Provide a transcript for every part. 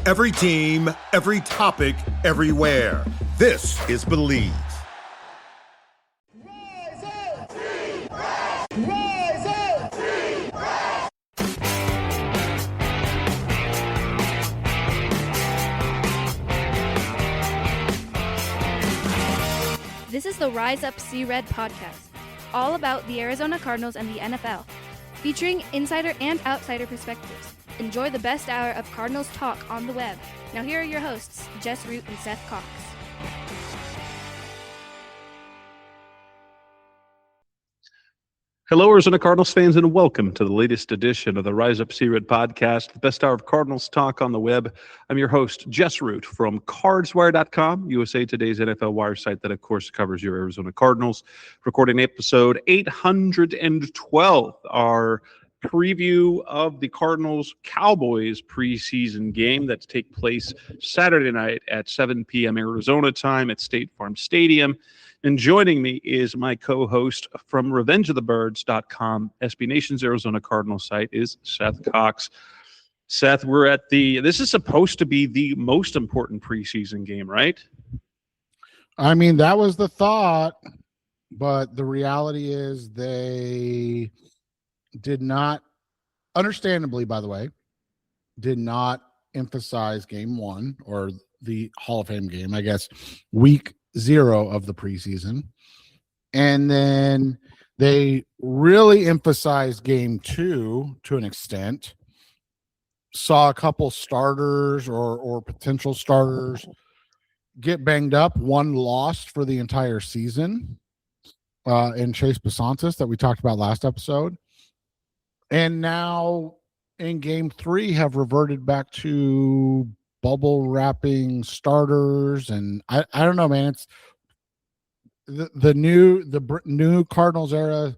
Every team, every topic, everywhere. This is Believe. Rise up! Team Rise! Rise up! Team Rise! This is the Rise Up See Red podcast, all about the Arizona Cardinals and the NFL, featuring insider and outsider perspectives. Enjoy the best hour of Cardinals talk on the web. Now here are your hosts, Jess Root and Seth Cox. Hello, Arizona Cardinals fans, and welcome to the latest edition of the Rise Up See Red podcast, the best hour of Cardinals talk on the web. I'm your host, Jess Root from CardsWire.com, USA Today's NFL Wire site that, of course, covers your Arizona Cardinals. Recording episode 812, our preview of the Cardinals-Cowboys preseason game that's take place Saturday night at 7 p.m. Arizona time at State Farm Stadium. And joining me is my co-host from RevengeOfTheBirds.com, SB Nation's Arizona Cardinals site, is Seth Cox. Seth, this is supposed to be the most important preseason game, right? I mean, that was the thought, but the reality is they did not, understandably, by the way, did not emphasize game one or the Hall of Fame game, I guess, week 0 of the preseason. And then they really emphasized game 2 to an extent. Saw a couple starters or potential starters get banged up. One lost for the entire season in Chase Besantis that we talked about last episode. And now in game 3 have reverted back to bubble wrapping starters. And I don't know, man, it's the new Cardinals era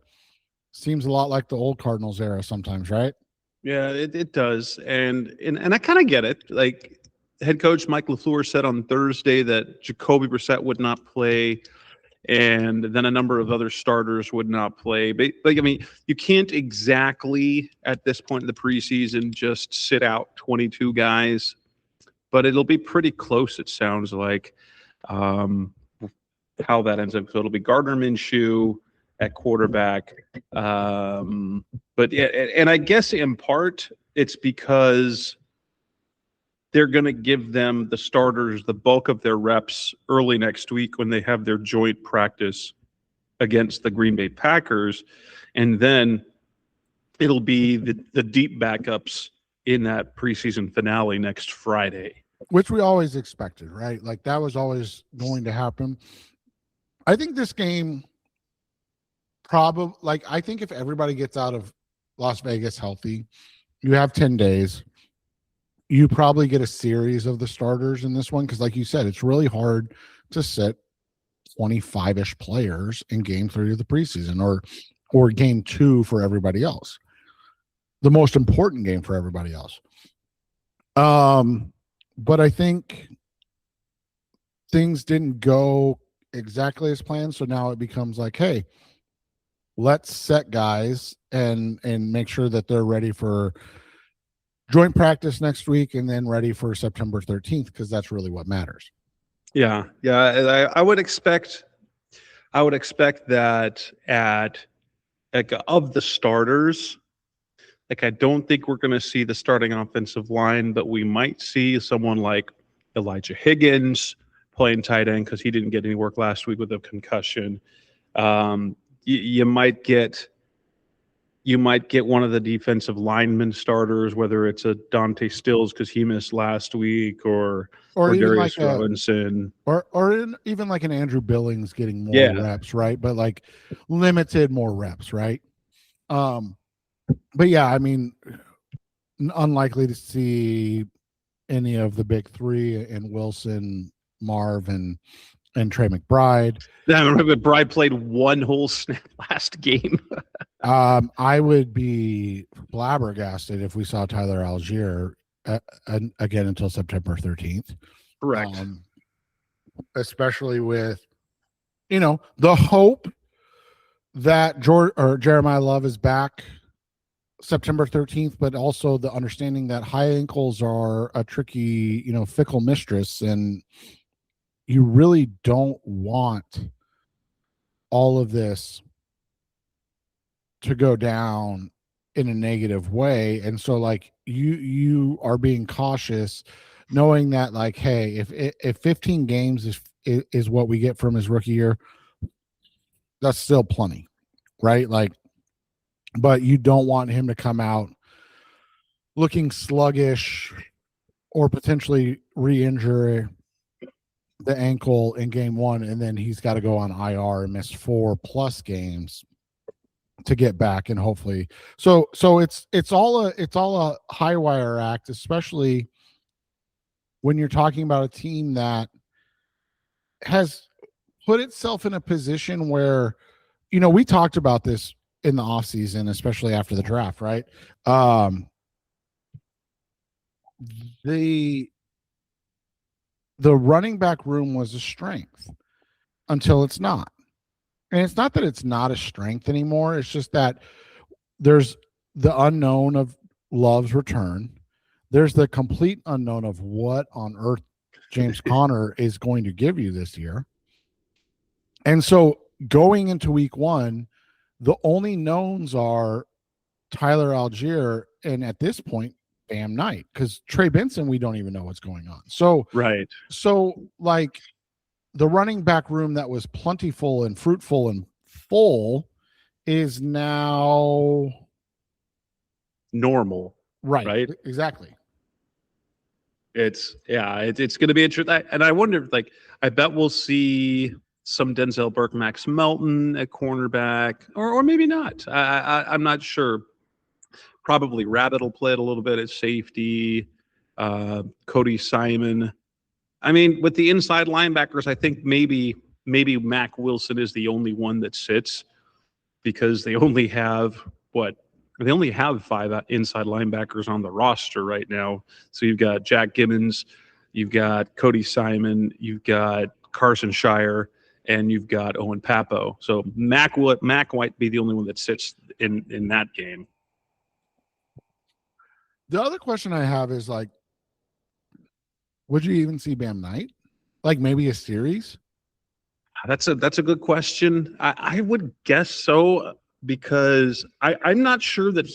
seems a lot like the old Cardinals era sometimes, right? Yeah, it does. And I kind of get it. Like head coach Mike LaFleur said on Thursday that Jacoby Brissett would not play, and then a number of other starters would not play. But I mean, you can't exactly at this point in the preseason just sit out 22 guys, but it'll be pretty close, it sounds like, how that ends up. So it'll be Gardner Minshew at quarterback. But yeah, and I guess in part it's because they're going to give them, the starters, the bulk of their reps early next week when they have their joint practice against the Green Bay Packers. And then it'll be the deep backups in that preseason finale next Friday. Which we always expected, right? Like that was always going to happen. I think this game I think if everybody gets out of Las Vegas healthy, you have 10 days. You probably get a series of the starters in this one because, like you said, it's really hard to sit 25-ish players in game 3 of the preseason or game 2 for everybody else. The most important game for everybody else. But I think things didn't go exactly as planned, so now it becomes like, hey, let's set guys and make sure that they're ready for joint practice next week and then ready for September 13th, because that's really what matters. Yeah. I would expect that at of the starters, like I don't think we're going to see the starting offensive line, but we might see someone like Elijah Higgins playing tight end because he didn't get any work last week with a concussion. You might get one of the defensive lineman starters, whether it's a Dante Stills because he missed last week, or Darius Robinson, even like an Andrew Billings getting more reps, right? But like limited more reps, right? But yeah, I mean, unlikely to see any of the big 3 in Wilson, Marv, and Trey McBride. I remember McBride played one whole snap last game. I would be flabbergasted if we saw Tyler Algier again until September 13th. Correct. Especially with, the hope that Jeremiah Love is back September 13th, but also the understanding that high ankles are a tricky, fickle mistress, and you really don't want all of this to go down in a negative way. And so like you are being cautious, knowing that like, hey, if 15 games is what we get from his rookie year, that's still plenty, right? Like, but you don't want him to come out looking sluggish or potentially re-injure the ankle in game one, and then he's got to go on IR and miss 4+ games to get back. And hopefully so it's all a high wire act, especially when you're talking about a team that has put itself in a position where, we talked about this in the offseason, especially after the draft, right? The running back room was a strength until it's not. And it's not that it's not a strength anymore. It's just that there's the unknown of Love's return. There's the complete unknown of what on earth James Conner is going to give you this year. And so going into week one, the only knowns are Tyler Algier and at this point, Bam Knight, because Trey Benson, we don't even know what's going on. So, right. So like the running back room that was plentiful and fruitful and full is now normal. Right. Exactly. It's going to be interesting. And I wonder, like, I bet we'll see some Denzel Burke, Max Melton at cornerback, or maybe not. I'm not sure. Probably Rabbit will play it a little bit at safety. Cody Simon. I mean, with the inside linebackers, I think maybe Mac Wilson is the only one that sits because they only have 5 inside linebackers on the roster right now. So you've got Jack Gibbons, you've got Cody Simon, you've got Carson Shire, and you've got Owen Papo. So Mac might be the only one that sits in that game. The other question I have is like, would you even see Bam Knight? Like maybe a series? That's a good question. I would guess so because I'm not sure that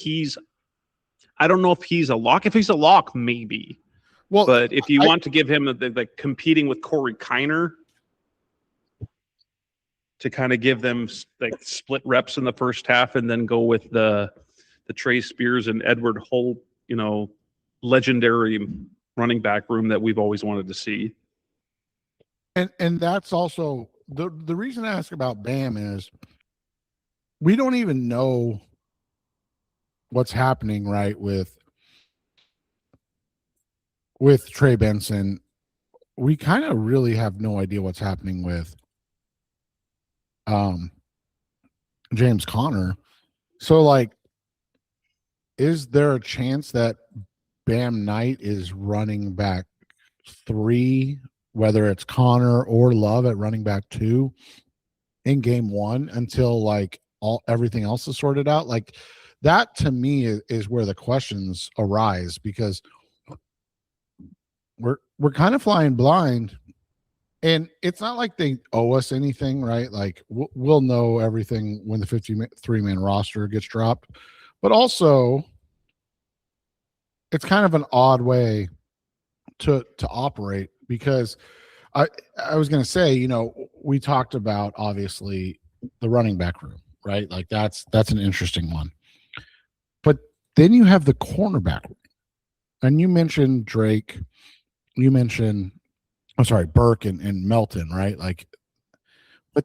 I don't know if he's a lock. If he's a lock, maybe. Well, but if you want to give him the competing with Corey Kiner to kind of give them like split reps in the first half and then go with the Trey Spears and Edward Holt, legendary running back room that we've always wanted to see. And that's also the reason I ask about Bam is we don't even know what's happening right with Trey Benson. We kind of really have no idea what's happening with James Conner. So like, is there a chance that Bam Knight is running back 3, whether it's Conner or Love at running back 2 in game 1 until like everything else is sorted out? Like that to me is where the questions arise, because we're kind of flying blind, and it's not like they owe us anything, right? Like we'll know everything when the 53-man roster gets dropped, but also it's kind of an odd way to operate, because I was going to say, we talked about obviously the running back room, right? Like that's an interesting one. But then you have the cornerback room. And you mentioned Drake, you mentioned Burke and Melton, right? Like but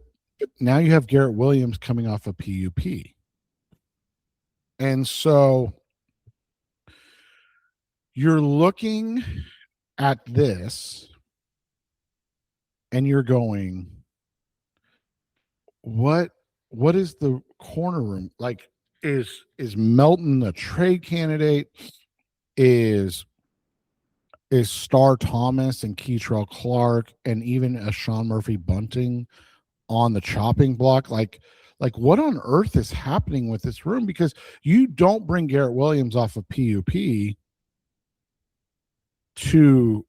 now you have Garrett Williams coming off a PUP. And so you're looking at this and you're going, what is the corner room like? Is Melton a trade candidate? Is Star Thomas and Keitrell Clark and even a Sean Murphy Bunting on the chopping block? Like Like, what on earth is happening with this room? Because you don't bring Garrett Williams off of PUP to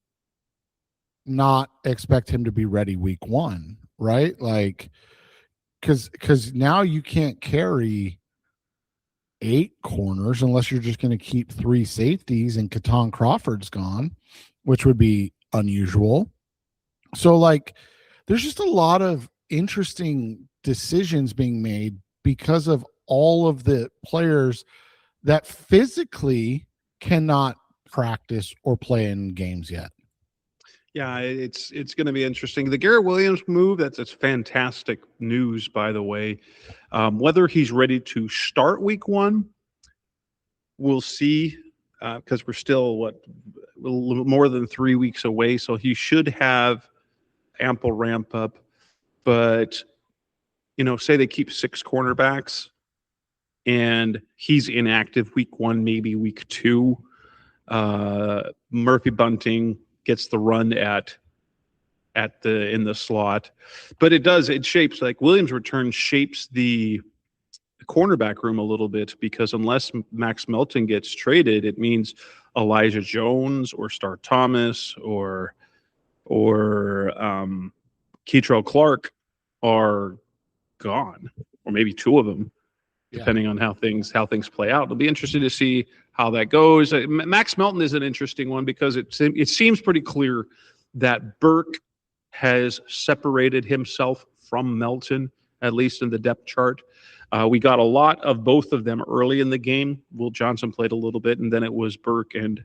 not expect him to be ready week 1, right? Like, because now you can't carry 8 corners unless you're just going to keep 3 safeties and Katon Crawford's gone, which would be unusual. So, like, there's just a lot of interesting decisions being made because of all of the players that physically cannot practice or play in games yet. Yeah, it's going to be interesting. The Garrett Williams move, that's fantastic news, by the way. Whether he's ready to start week 1, we'll see, because we're still, a little more than 3 weeks away, so he should have ample ramp up. But, say they keep 6 cornerbacks and he's inactive week 1, maybe week 2. Murphy Bunting gets the run in the slot, but it shapes, like, Williams' return shapes the cornerback room a little bit, because unless Max Melton gets traded, it means Elijah Jones or Star Thomas or Keitrell Clark are gone, or maybe 2 of them, depending on how things play out. It'll be interesting to see how that goes. Max Melton is an interesting one because it seems pretty clear that Burke has separated himself from Melton, at least in the depth chart. We got a lot of both of them early in the game. Will Johnson played a little bit, and then it was Burke and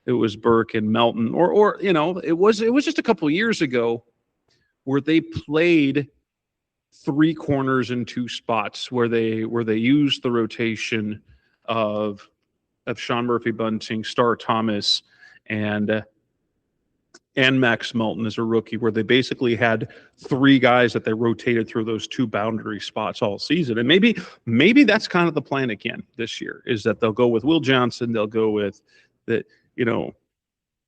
Melton, or it was just a couple of years ago where they played 3 corners in 2 spots, where they used the rotation of Sean Murphy Bunting, Star Thomas, and Max Melton as a rookie, where they basically had 3 guys that they rotated through those 2 boundary spots all season. And maybe that's kind of the plan again this year, is that they'll go with Will Johnson. They'll go with that,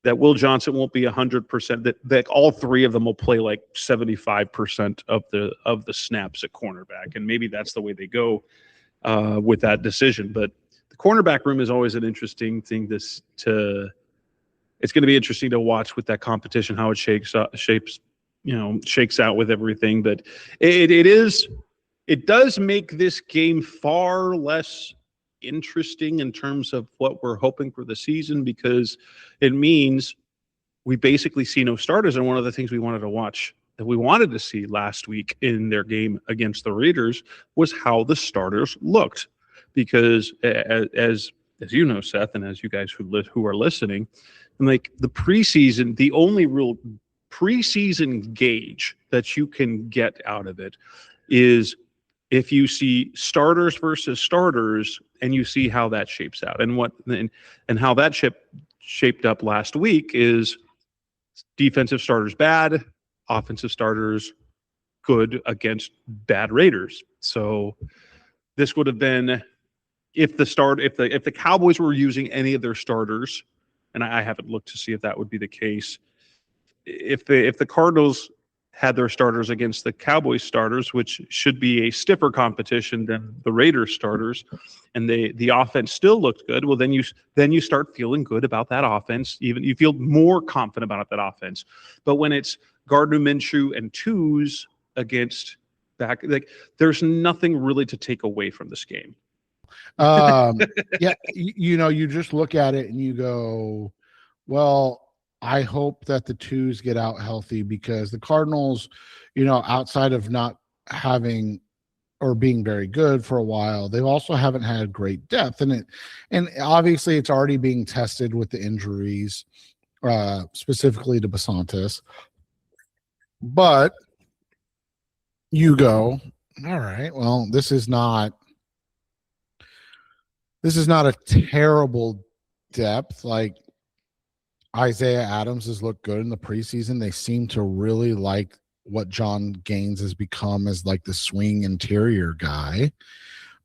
that Will Johnson won't be 100%, that all 3 of them will play like 75% of the snaps at cornerback. And maybe that's the way they go with that decision. But the cornerback room is always an interesting thing. It's going to be interesting to watch with that competition, how it shakes out with everything. But it does make this game far less interesting in terms of what we're hoping for the season, because it means we basically see no starters. And one of the things we wanted to watch, that we wanted to see last week in their game against the Raiders, was how the starters looked. Because as you know, Seth, and as you guys who are listening, like, the preseason, the only real preseason gauge that you can get out of it is if you see starters versus starters, and you see how that shapes out. And how that shaped up last week is defensive starters bad, offensive starters good against bad Raiders. So this would have been, if the Cowboys were using any of their starters, and I haven't looked to see if that would be the case, if the Cardinals had their starters against the Cowboys starters, which should be a stiffer competition than the Raiders starters, and the offense still looked good, well, then you start feeling good about that offense. Even you feel more confident about that offense. But when it's Gardner Minshew and twos against back, like, there's nothing really to take away from this game. Yeah, you just look at it and you go, well, I hope that the twos get out healthy, because the Cardinals, outside of not having or being very good for a while, they also haven't had great depth. And obviously it's already being tested with the injuries, specifically to Basantis. But you go, all right, well, this is not a terrible depth. Like, Isaiah Adams has looked good in the preseason. They seem to really like what John Gaines has become as, like, the swing interior guy.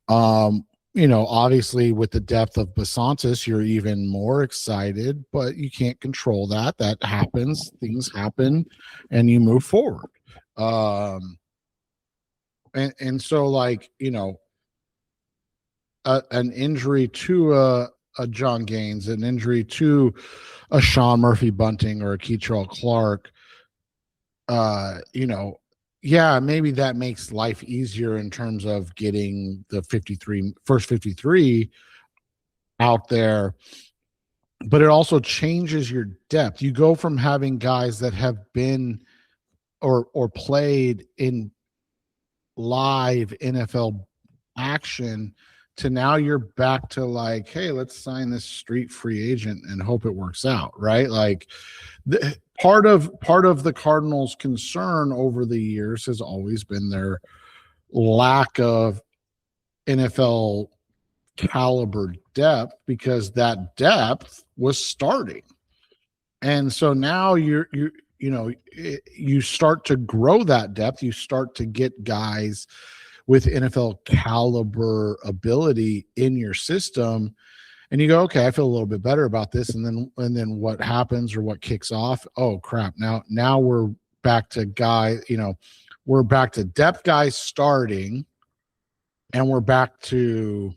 Obviously with the depth of Basantis, you're even more excited, but you can't control that. That happens. Things happen and you move forward. And so, like, an injury to a John Gaines, an injury to a Sean Murphy Bunting or a Keitrell Clark, yeah, maybe that makes life easier in terms of getting the first 53 out there, but it also changes your depth. You go from having guys that have been or played in live NFL action to now you're back to like, hey, let's sign this street free agent and hope it works out, right? Like part of the Cardinals' concern over the years has always been their lack of NFL caliber depth, because that depth was starting. And so now you start to grow that depth. You start to get guys with NFL caliber ability in your system, and you go, okay, I feel a little bit better about this. And then what happens or what kicks off? Oh crap! Now we're back to we're back to depth guys starting, and we're back to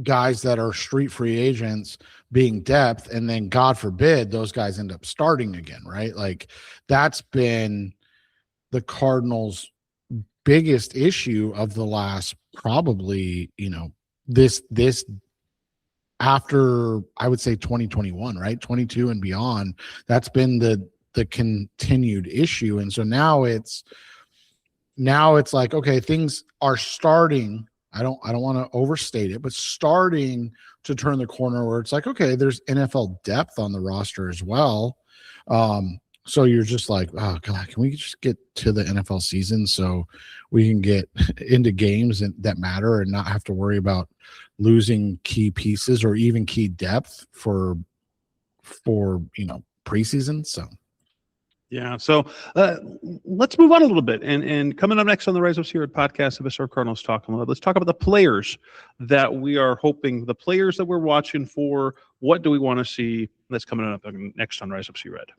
guys that are street free agents being depth, and then God forbid those guys end up starting again, right? Like that's been the Cardinals' biggest issue of the last probably, this after I would say 2021, right? 22 and beyond, that's been the continued issue. And so now it's like, okay, things are starting. I don't want to overstate it, but starting to turn the corner where it's like, okay, there's NFL depth on the roster as well. So you're just like, oh God, can we just get to the NFL season so we can get into games that matter and not have to worry about losing key pieces or even key depth for preseason. So. Yeah. So let's move on a little bit. And coming up next on the Rise Up Seared podcast of SR Cardinals Talking, let's talk about the players that we are hoping, the players that we're watching for. What do we want to see? That's coming up next on Rise Up Seared.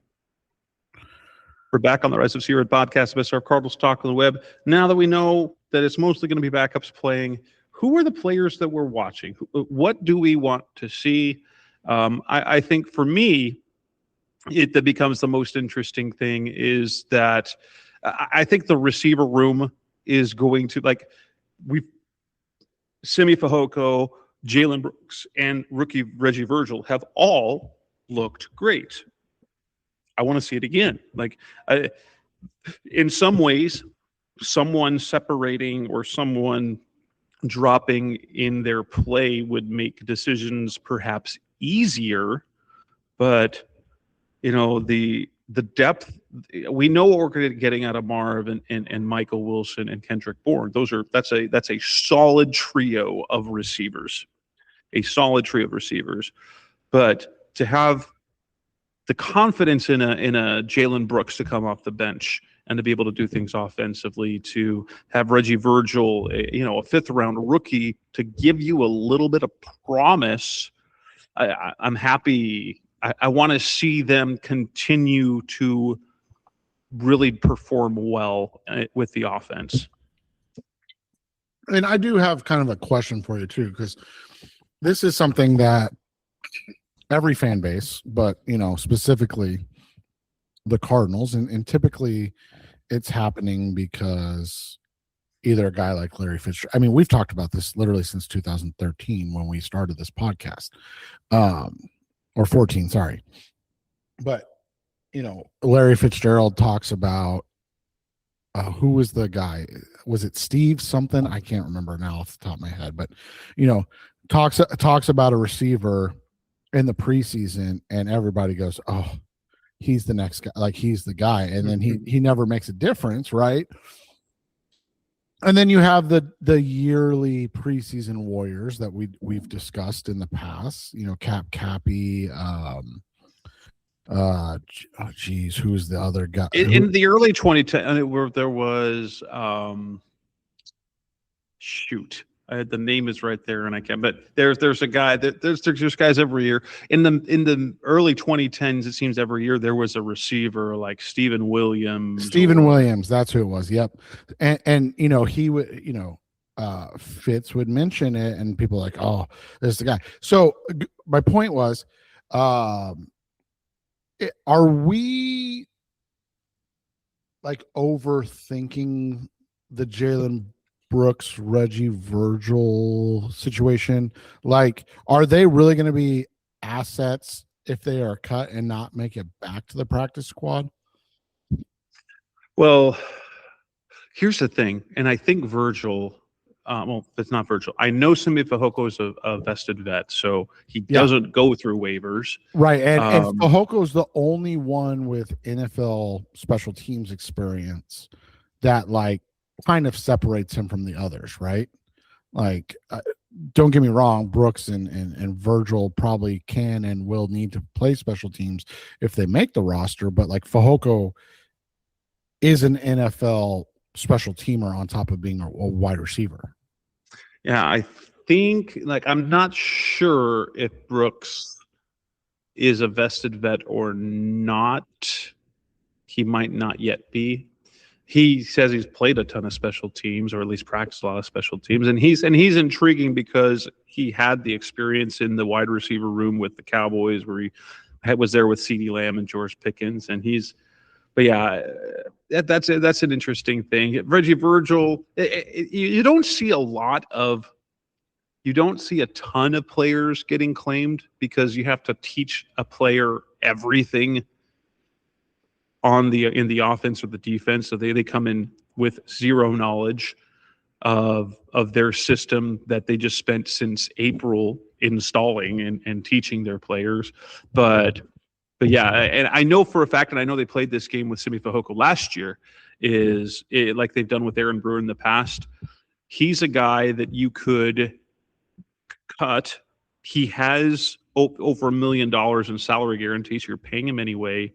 We're back on the Rise Up Seared podcast of SR Cardinals Talk on the web. Now that we know that it's mostly going to be backups playing, who are the players that we're watching? What do we want to see? I think for me, that becomes the most interesting thing is that I think the receiver room is going to, like, Simi Fehoko, Jalen Brooks, and rookie Reggie Virgil have all looked great. I want to see it again. Like, in some ways, someone separating or someone dropping in their play would make decisions perhaps easier, but the depth, we know what we're getting out of Marv and Michael Wilson and Kendrick Bourne. That's a solid trio of receivers, But to have the confidence in a Jalen Brooks to come off the bench and to be able to do things offensively, to have Reggie Virgil, a fifth round rookie, to give you a little bit of promise, I'm happy. I want to see them continue to really perform well with the offense. And I do have kind of a question for you too, because this is something that every fan base, but specifically the Cardinals, and typically it's happening because either a guy like Larry Fitzgerald. I mean, we've talked about this literally since 2013 when we started this podcast. Or 14, sorry. But, Larry Fitzgerald talks about who was the guy? Was it Steve something? I can't remember now off the top of my head, but, talks about a receiver in the preseason and everybody goes, oh, he's the next guy. Like, he's the guy. And then he never makes a difference. Right. And then you have the yearly preseason warriors that we've discussed in the past, Cappy, who's the other guy? In the early 2010, where there was, The name is right there, and I can't. But there's a guy that there's guys every year in the early 2010s. It seems every year there was a receiver like Stephen Williams. Williams, that's who it was. Yep, and he would Fitz would mention it, and people are like, oh, this is the guy. So my point was, are we like overthinking the Jalen Brooks, Reggie Virgil situation? Like, are they really going to be assets if they are cut and not make it back to the practice squad? Well, here's the thing, and I think Virgil. Well, it's not Virgil. I know Simi Fehoko is a vested vet, so he doesn't go through waivers. Right, and Fehoko is the only one with NFL special teams experience that like kind of separates him from the others, right? Like, don't get me wrong, Brooks and Virgil probably can and will need to play special teams if they make the roster, but like Fehoko is an NFL special teamer on top of being a wide receiver. Yeah, I think, like, I'm not sure if Brooks is a vested vet or not. He might not yet be. He says he's played a ton of special teams, or at least practiced a lot of special teams, and he's intriguing because he had the experience in the wide receiver room with the Cowboys, where he was there with CeeDee Lamb and George Pickens, and but yeah, that's an interesting thing. Reggie Virgil, you don't see a ton of players getting claimed because you have to teach a player everything in the offense or the defense. So they come in with zero knowledge of their system that they just spent since April installing and teaching their players. But yeah, and I know for a fact, and I know they played this game with Simi Fehoko last year, like they've done with Aaron Brewer in the past. He's a guy that you could cut. He has over $1 million in salary guarantees. So you're paying him anyway.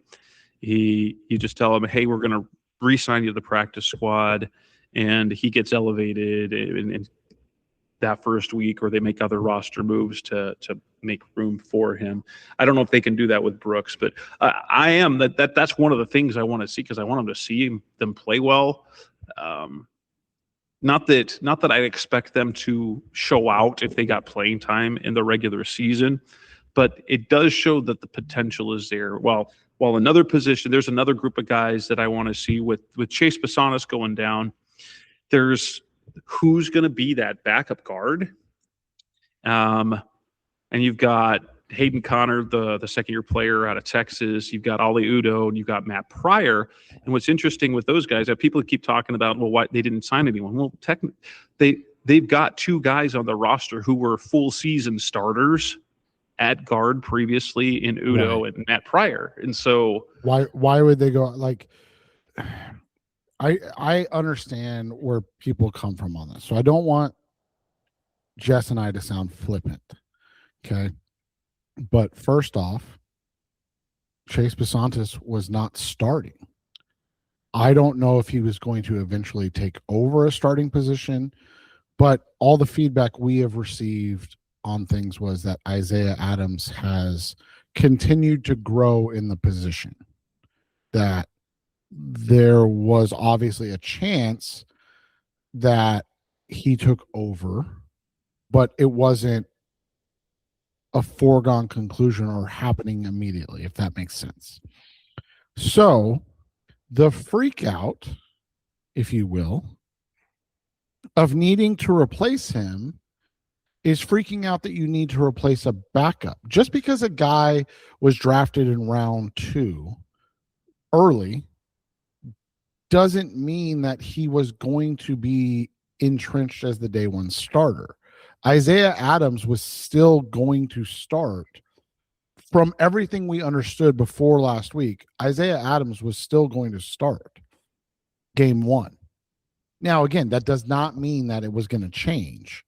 You just tell him, hey, we're going to re-sign you to the practice squad, and he gets elevated in that first week, or they make other roster moves to make room for him. I don't know if they can do that with Brooks, but that's one of the things I want to see, because I want them to see them play well. Not that I expect them to show out if they got playing time in the regular season, but it does show that the potential is there. While another position, there's another group of guys that I want to see with Chase Bissonis going down. There's who's going to be that backup guard. And you've got Hayden Connor, the second-year player out of Texas. You've got Oli Udoh, and you've got Matt Pryor. And what's interesting with those guys, people keep talking about, well, why they didn't sign anyone. Well, they've got two guys on the roster who were full-season starters at guard previously in Udoh and Matt Pryor. And so why would they go, like, I understand where people come from on this. So I don't want Jess and I to sound flippant. Okay. But first off, Chase Bissonis was not starting. I don't know if he was going to eventually take over a starting position, but all the feedback we have received on things was that Isaiah Adams has continued to grow in the position, that there was obviously a chance that he took over, but it wasn't a foregone conclusion or happening immediately, if that makes sense. So the freak out, if you will, of needing to replace him is freaking out that you need to replace a backup. Just because a guy was drafted in round 2 early doesn't mean that he was going to be entrenched as the day one starter. Isaiah Adams was still going to start. From everything we understood before last week, Isaiah Adams was still going to start game 1. Now, again, that does not mean that it was going to change,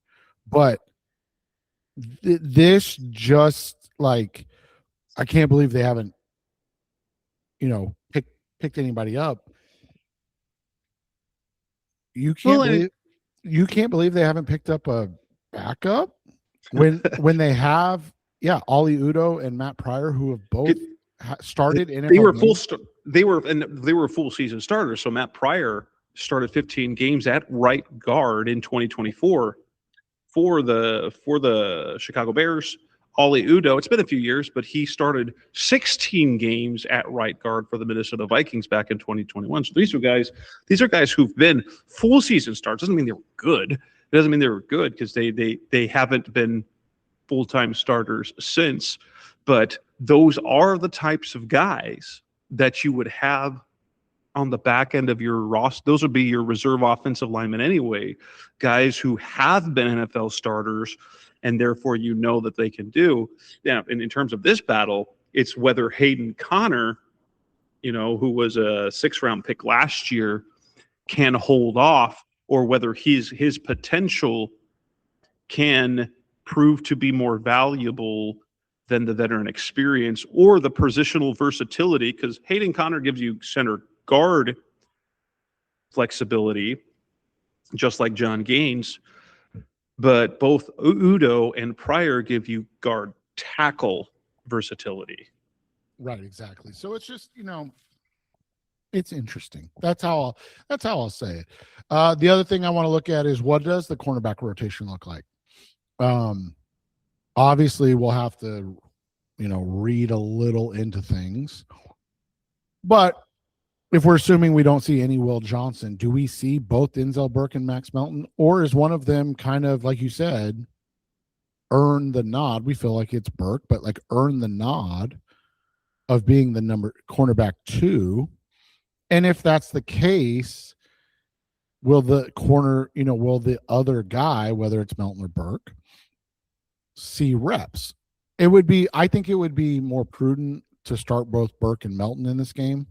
but this just, like, I can't believe they haven't, picked anybody up. You can't believe. you can't believe they haven't picked up a backup when they have Ollie Udo and Matt Pryor, who have both started in. They were they were full season starters. So Matt Pryor started 15 games at right guard in 2024 for the Chicago Bears. Ollie Udo, it's been a few years, but he started 16 games at right guard for the Minnesota Vikings back in 2021. So these are guys who've been full season starts. Doesn't mean they were good. It doesn't mean they were good because they haven't been full-time starters since. But those are the types of guys that you would have on the back end of your roster. Those would be your reserve offensive linemen anyway, guys who have been NFL starters, and therefore you know that they can do. Yeah, and in terms of this battle, it's whether Hayden Connor, who was a 6th-round pick last year, can hold off, or whether his potential can prove to be more valuable than the veteran experience or the positional versatility, because Hayden Connor gives you center guard flexibility, just like John Gaines, but both Udo and Pryor give you guard tackle versatility. Right, exactly. So it's just, it's interesting. That's how I'll say it. The other thing I want to look at is, what does the cornerback rotation look like? Obviously we'll have to, read a little into things, but if we're assuming we don't see any Will Johnson, do we see both Denzel Burke and Max Melton, or is one of them kind of, like you said, earn the nod? We feel like it's Burke, but like earn the nod of being the cornerback 2. And if that's the case, will the other guy, whether it's Melton or Burke, see reps? I think it would be more prudent to start both Burke and Melton in this game.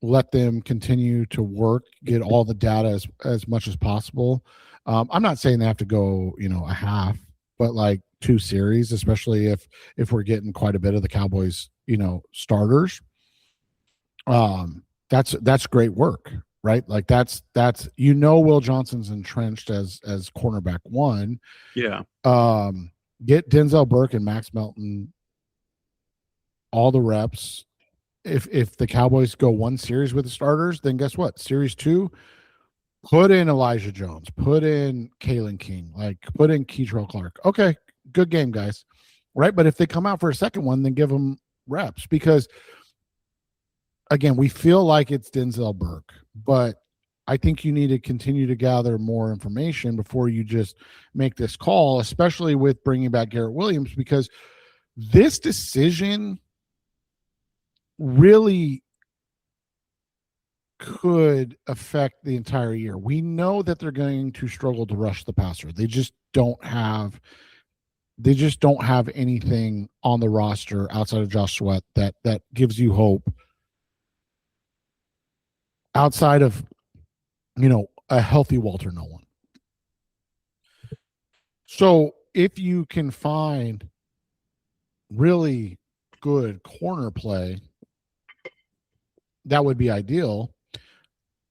Let them continue to work, get all the data as much as possible. I'm not saying they have to go, a half, but like 2 series, especially if we're getting quite a bit of the Cowboys, starters. That's great work, right? Like that's Will Johnson's entrenched as cornerback 1. Yeah. Get Denzel Burke and Max Melton all the reps. If the Cowboys go 1 series with the starters, then guess what? Series 2, put in Elijah Jones, put in Kalen King, put in Keitrell Clark. Okay, good game, guys. Right? But if they come out for a second one, then give them reps, because again, we feel like it's Denzel Burke, but I think you need to continue to gather more information before you just make this call, especially with bringing back Garrett Williams, because this decision really could affect the entire year. We know that they're going to struggle to rush the passer. They just don't have anything on the roster outside of Josh Sweat that gives you hope, outside of a healthy Walter Nolan. So if you can find really good corner play, that would be ideal.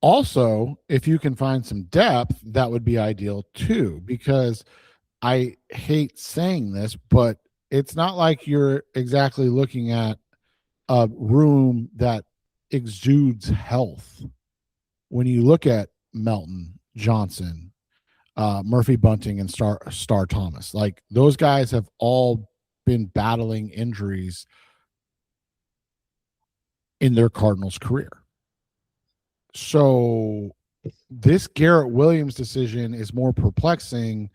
Also, if you can find some depth, that would be ideal too, because I hate saying this, but it's not like you're exactly looking at a room that exudes health. When you look at Melton, Johnson, Murphy Bunting, and Star Thomas, like those guys have all been battling injuries in their Cardinals career. So this Garrett Williams decision is more perplexing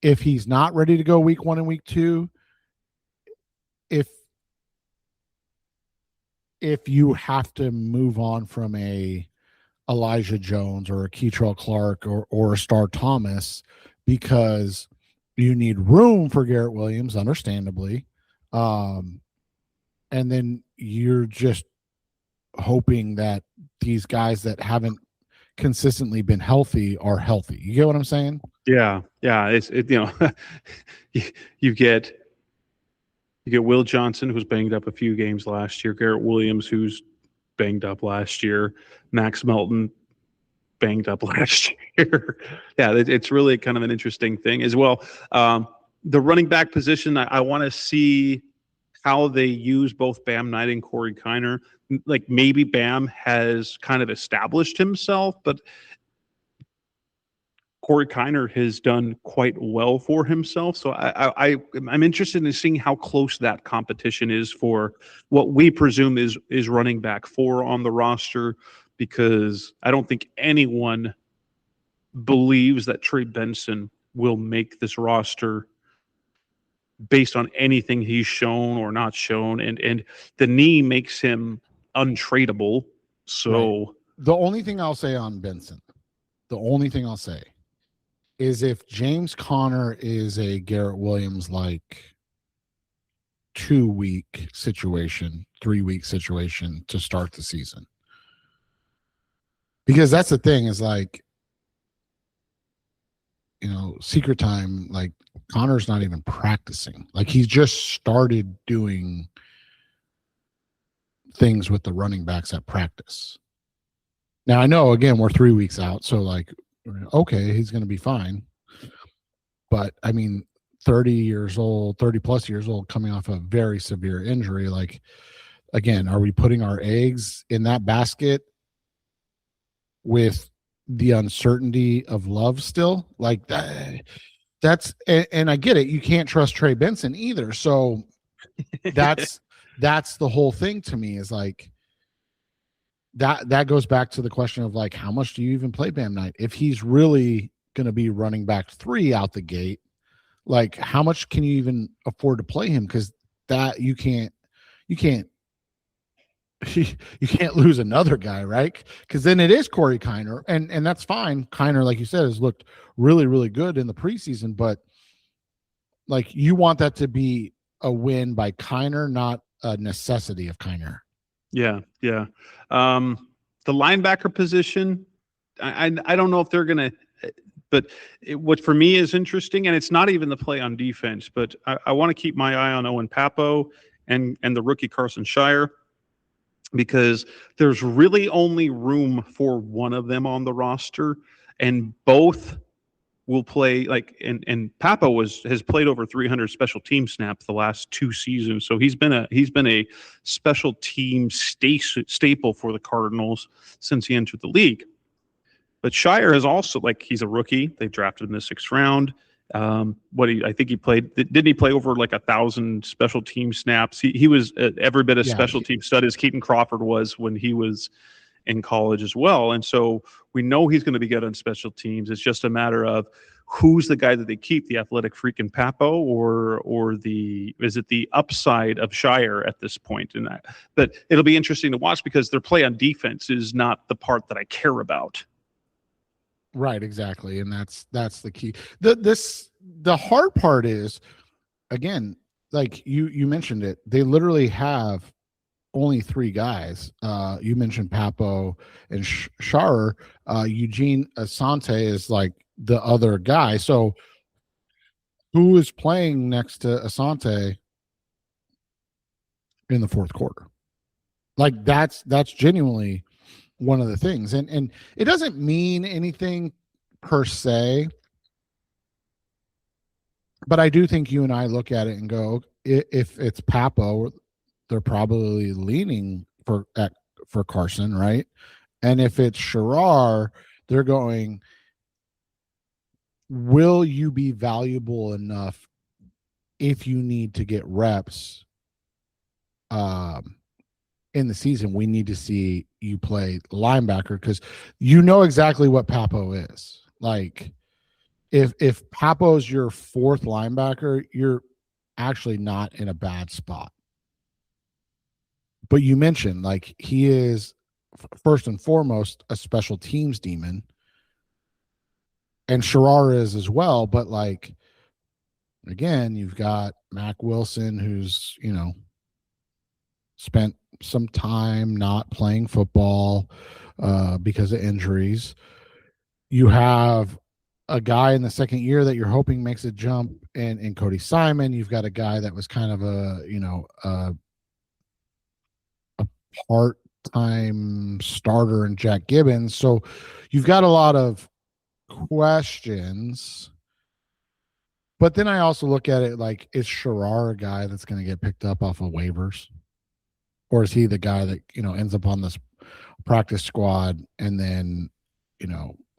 if he's not ready to go week 1 and week 2. If you have to move on from a Elijah Jones or a Keitrell Clark or a Star Thomas, because you need room for Garrett Williams, understandably. And then you're just hoping that these guys that haven't consistently been healthy are healthy. You get what I'm saying? Yeah. You get Will Johnson, who's banged up a few games last year, Garrett Williams, who's banged up last year, Max Melton, banged up last year. Yeah, it's really kind of an interesting thing as well. The running back position, I want to see how they use both Bam Knight and Corey Kiner. Like maybe Bam has kind of established himself, but Corey Kiner has done quite well for himself. So I'm interested in seeing how close that competition is for what we presume is running back 4 on the roster, because I don't think anyone believes that Trey Benson will make this roster based on anything he's shown or not shown. And the knee makes him untradeable. So right. The only thing I'll say on Benson, is if James Conner is a Garrett Williams like 2-week situation, 3-week situation to start the season. Because that's the thing is like, secret time, like Connor's not even practicing. Like he's just started doing things with the running backs at practice. Now I know, again, we're 3 weeks out. So like, okay, he's going to be fine. But I mean, 30 plus years old, coming off a very severe injury. Like, again, are we putting our eggs in that basket with the uncertainty of love still? Like that's, and I get it. You can't trust Trey Benson either. So that's the whole thing to me, is like, that goes back to the question of like, how much do you even play Bam Knight? If he's really going to be running back 3 out the gate, like how much can you even afford to play him? Because that you can't lose another guy, right? Because then it is Corey Kiner, and that's fine. Kiner, like you said, has looked really, really good in the preseason, but like you want that to be a win by Kiner, not a necessity of Kiner. Yeah. The linebacker position, I don't know if they're going to, but what for me is interesting, and it's not even the play on defense, but I want to keep my eye on Owen Papo and the rookie Carson Shire, because there's really only room for one of them on the roster, and both will play like, and Papo has played over 300 special team snaps the last 2 seasons. So he's been a special team staple for the Cardinals since he entered the league. But Shire is also, like, he's a rookie. They drafted him in the 6th round. I think he played, didn't he play over like 1,000 special team snaps? He was every bit a special team stud as Keaton Crawford was when he was in college as well. And so we know he's going to be good on special teams. It's just a matter of who's the guy that they keep, the athletic freak in Papo or is it the upside of Shire at this point in that. But it'll be interesting to watch, because their play on defense is not the part that I care about. Right, exactly. And that's the key. The hard part is, again, like you mentioned it, they literally have only 3 guys. You mentioned Papo and Shire. Eugene Asante is like the other guy. So who is playing next to Asante in the 4th quarter? Like that's genuinely one of the things. And it doesn't mean anything per se, but I do think you and I look at it and go, if it's Papo, they're probably leaning for Carson, right? And if it's Sherrar, they're going, will you be valuable enough if you need to get reps in the season? We need to see you play linebacker, because you know exactly what Papo is. Like if Papo's your 4th linebacker, you're actually not in a bad spot. But you mentioned, like, he is first and foremost a special teams demon, and Sherrar is as well. But like, again, you've got Mac Wilson, who's spent some time not playing football because of injuries. You have a guy in the 2nd year that you're hoping makes a jump in Cody Simon. You've got a guy that was kind of a part time starter in Jack Gibbons. So you've got a lot of questions. But then I also look at it like, is Sherrar a guy that's going to get picked up off of waivers? Or is he the guy that, ends up on this practice squad and then,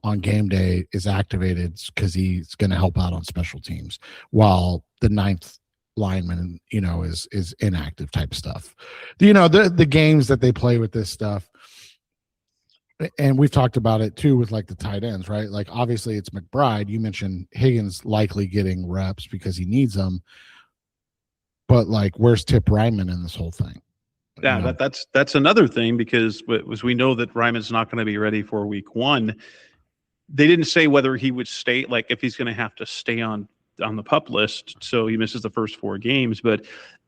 on game day is activated because he's going to help out on special teams while the ninth lineman, is inactive type stuff. The games that they play with this stuff. And we've talked about it too with like the tight ends, right? Like obviously it's McBride. You mentioned Higgins likely getting reps because he needs them. But like, where's Tip Ryman in this whole thing? Yeah, that's another thing, because we know that Ryman's not going to be ready for week 1. They didn't say whether he would stay, like if he's going to have to stay on the PUP list, so he misses the first 4 games. But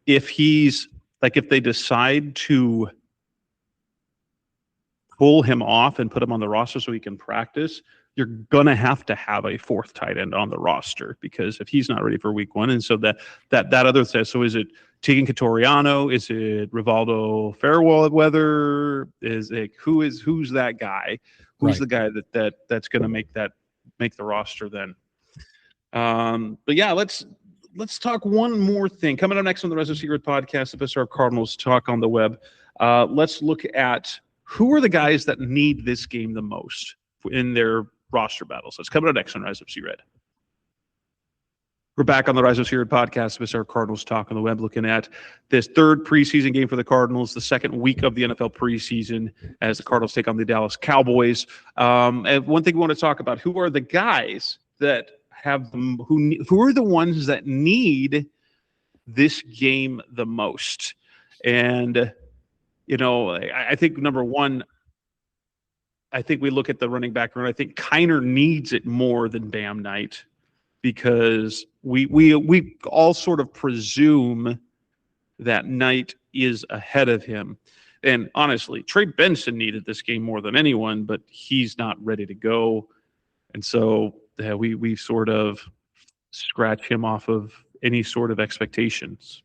if they decide to pull him off and put him on the roster so he can practice, you're going to have a 4th tight end on the roster, because if he's not ready for week 1, and so that other thing, so is it Tegan Catoriano? Is it Rivaldo Fairweather? Is it who's that guy? Who's the guy that's going to make the roster then? But yeah, let's talk one more thing. Coming up next on the Res of Secret podcast, if it's our Cardinals talk on the web, let's look at who are the guys that need this game the most in their roster battles. That's coming up next on Rise of Sea Red. We're back on the Rise of Sea Red podcast with our Cardinals talk on the web, looking at this 3rd preseason game for the Cardinals, the 2nd week of the NFL preseason, as the Cardinals take on the Dallas Cowboys. And one thing we want to talk about: who are the guys that who are the ones that need this game the most? And I think number one, I think we look at the running back room. I think Kiner needs it more than Bam Knight, because we all sort of presume that Knight is ahead of him. And honestly, Trey Benson needed this game more than anyone, but he's not ready to go. And so we sort of scratch him off of any sort of expectations.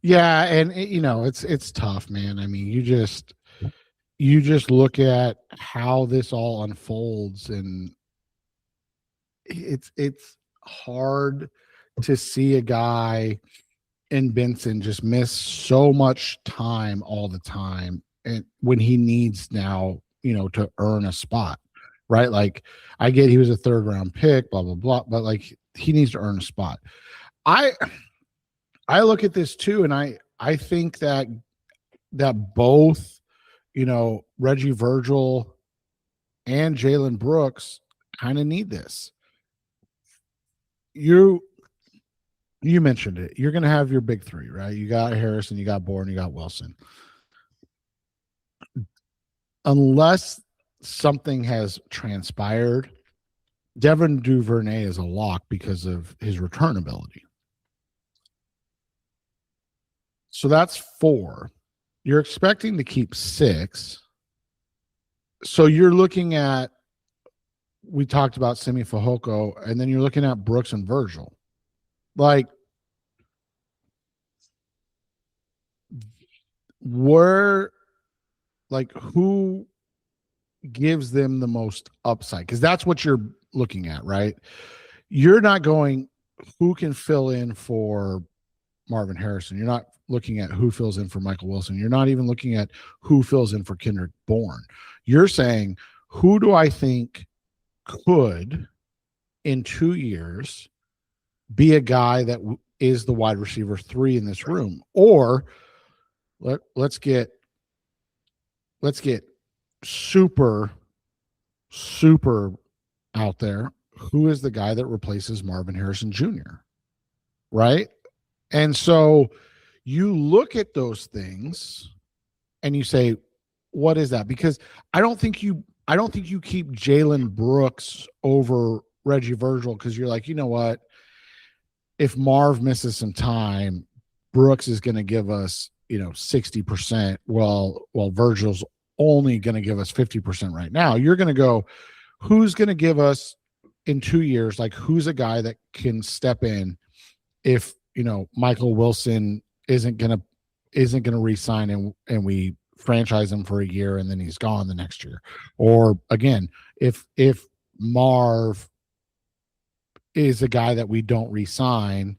Yeah, and it's tough, man. I mean, you just look at how this all unfolds, and it's hard to see a guy in Benson just miss so much time all the time, and when he needs now, to earn a spot, right? Like, I get he was a 3rd round pick, blah blah blah, but like, he needs to earn a spot. I look at this too, and I think that both, Reggie Virgil and Jalen Brooks kind of need this. You mentioned it. You're going to have your big 3, right? You got Harrison, you got Bourne, you got Wilson. Unless something has transpired, Devin Duvernay is a lock because of his return ability. So that's 4. You're expecting to keep 6. So you're looking at, we talked about Simi Fehoko, and then you're looking at Brooks and Virgil. Like, who gives them the most upside? Because that's what you're looking at, right? You're not going, who can fill in for Marvin Harrison? You're not looking at who fills in for Michael Wilson. You're not even looking at who fills in for Kendrick Bourne. You're saying, who do I think could, in 2 years, be a guy that is the wide receiver 3 in this room? Or let's get super out there. Who is the guy that replaces Marvin Harrison Jr.? Right? And so you look at those things and you say, what is that? Because I don't think you keep Jalen Brooks over Reggie Virgil, because you're like, you know what? If Marv misses some time, Brooks is going to give us, 60%, while Virgil's only going to give us 50% right now. You're going to go, who's going to give us in 2 years? Like, who's a guy that can step in if, Michael Wilson isn't going to re-sign and we franchise him for a year and then he's gone the next year. Or again, if Marv is a guy that we don't re-sign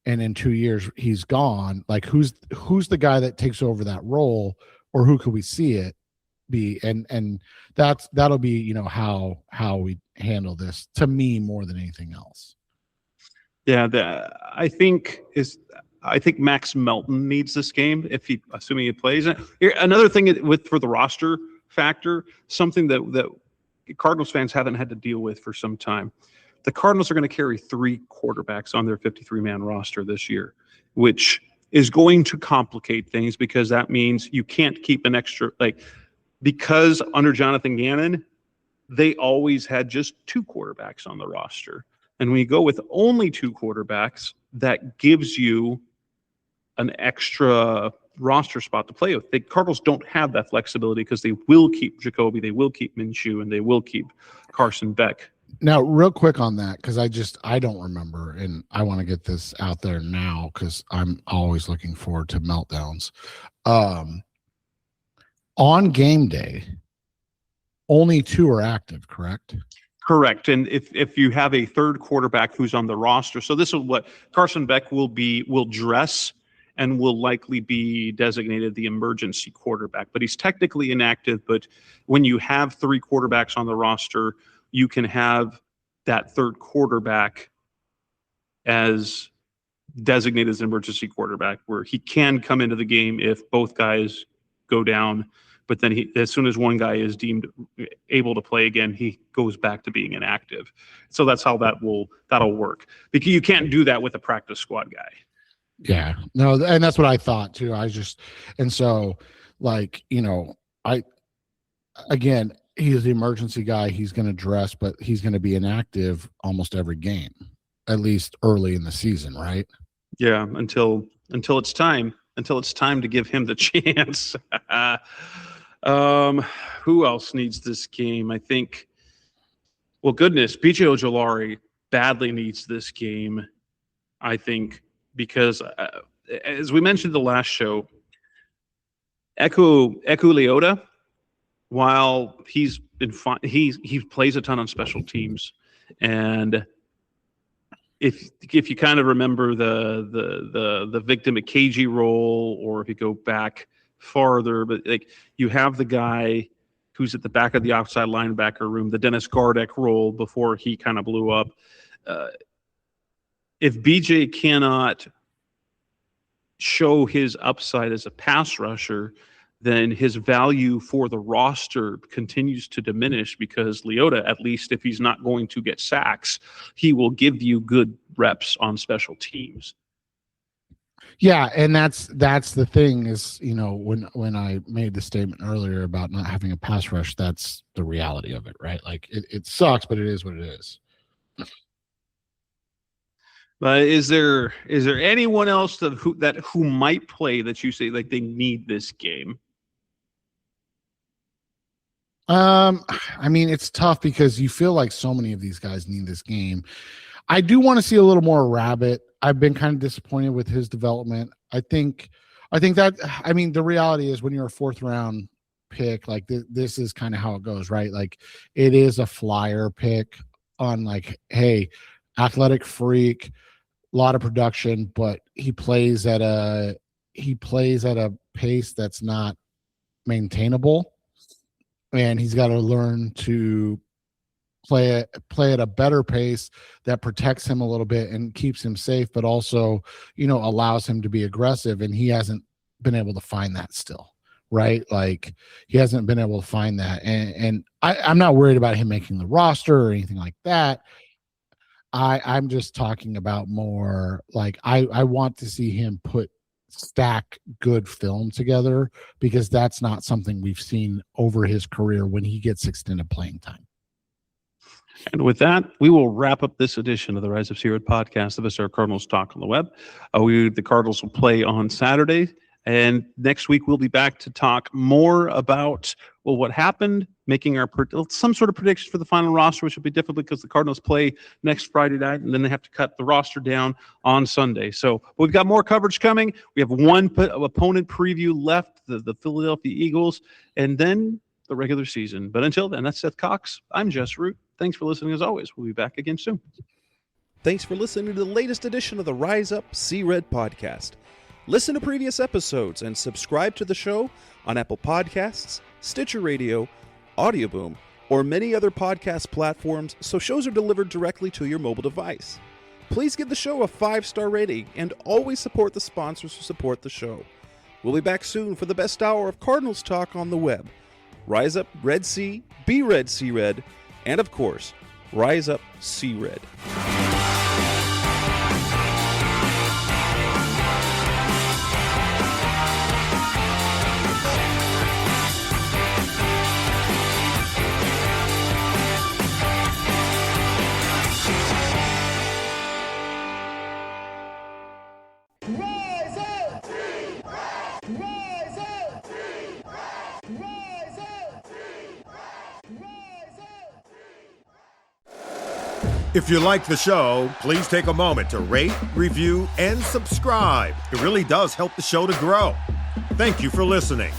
and in 2 years he's gone, like who's the guy that takes over that role, or who could we see it be? And that'll be, you know, how we handle this, to me, more than anything else. Yeah, I think Max Melton needs this game assuming he plays it. Here, another thing for the roster factor, something that Cardinals fans haven't had to deal with for some time. The Cardinals are going to carry 3 quarterbacks on their 53-man roster this year, which is going to complicate things, because that means you can't keep an extra, because under Jonathan Gannon, they always had just 2 quarterbacks on the roster. And when you go with only 2 quarterbacks, that gives you an extra roster spot to play with. The Cardinals don't have that flexibility because they will keep Jacoby, they will keep Minshew, and they will keep Carson Beck. Now, real quick on that, because I don't remember, and I want to get this out there now because I'm always looking forward to meltdowns. On game day, only 2 are active, correct? Correct. And if you have a third quarterback who's on the roster, so this is what Carson Beck will dress and will likely be designated the emergency quarterback, but he's technically inactive. But when you have 3 quarterbacks on the roster, you can have that third quarterback as designated as an emergency quarterback, where he can come into the game if both guys go down. But then as soon as one guy is deemed able to play again, he goes back to being inactive. So that's how that'll work. Because you can't do that with a practice squad guy. Yeah, no, and that's what I thought too. Again, he's the emergency guy. He's going to dress, but he's going to be inactive almost every game, at least early in the season, right? Yeah, until it's time to give him the chance. Who else needs this game? I think, well, goodness, BJ Ojolari badly needs this game, I think, because as we mentioned the last show, Eku Leota, while he's been fine, he plays a ton on special teams, and if you kind of remember the Victor McKagey role, or if you go back farther, but you have the guy who's at the back of the outside linebacker room, the Dennis Gardeck role before he kind of blew up. If BJ cannot show his upside as a pass rusher, then his value for the roster continues to diminish, because Leota, at least if he's not going to get sacks, he will give you good reps on special teams. Yeah, and that's the thing is, when I made the statement earlier about not having a pass rush, that's the reality of it, right? Like it sucks, but it is what it is. But is there anyone else who might play that you say they need this game? I mean, it's tough because you feel like so many of these guys need this game. I do want to see a little more Rabbit. I've been kind of disappointed with his development. I think the reality is when you're a 4th round pick, this is kind of how it goes, right? Like it is a flyer pick on hey, athletic freak, a lot of production, but he plays at a pace that's not maintainable. And he's got to learn to play at a better pace that protects him a little bit and keeps him safe, but also, allows him to be aggressive. And he hasn't been able to find that still, right? Like he hasn't been able to find that. And I'm not worried about him making the roster or anything like that. I'm just talking about more I want to see him stack good film together, because that's not something we've seen over his career when he gets extended playing time. And with that, we will wrap up this edition of the Rise of C-Red podcast of SR Cardinals Talk on the Web. The Cardinals will play on Saturday And next week, we'll be back to talk more about, well, what happened, making our some sort of predictions for the final roster, which will be difficult because the Cardinals play next Friday night, and then they have to cut the roster down on Sunday. So we've got more coverage coming. We have one opponent preview left, the Philadelphia Eagles, and then the regular season. But until then, that's Seth Cox. I'm Jess Root. Thanks for listening as always. We'll be back again soon. Thanks for listening to the latest edition of the Rise Up, See Red podcast. Listen to previous episodes and subscribe to the show on Apple Podcasts, Stitcher Radio, Audioboom, or many other podcast platforms so shows are delivered directly to your mobile device. Please give the show a 5-star rating and always support the sponsors who support the show. We'll be back soon for the best hour of Cardinals talk on the web. Rise up, Red Sea, be Red, See Red, and of course, Rise Up, See Red. Rise up! Rise up! Rise up! Rise up! If you like the show, please take a moment to rate, review, and subscribe. It really does help the show to grow. Thank you for listening.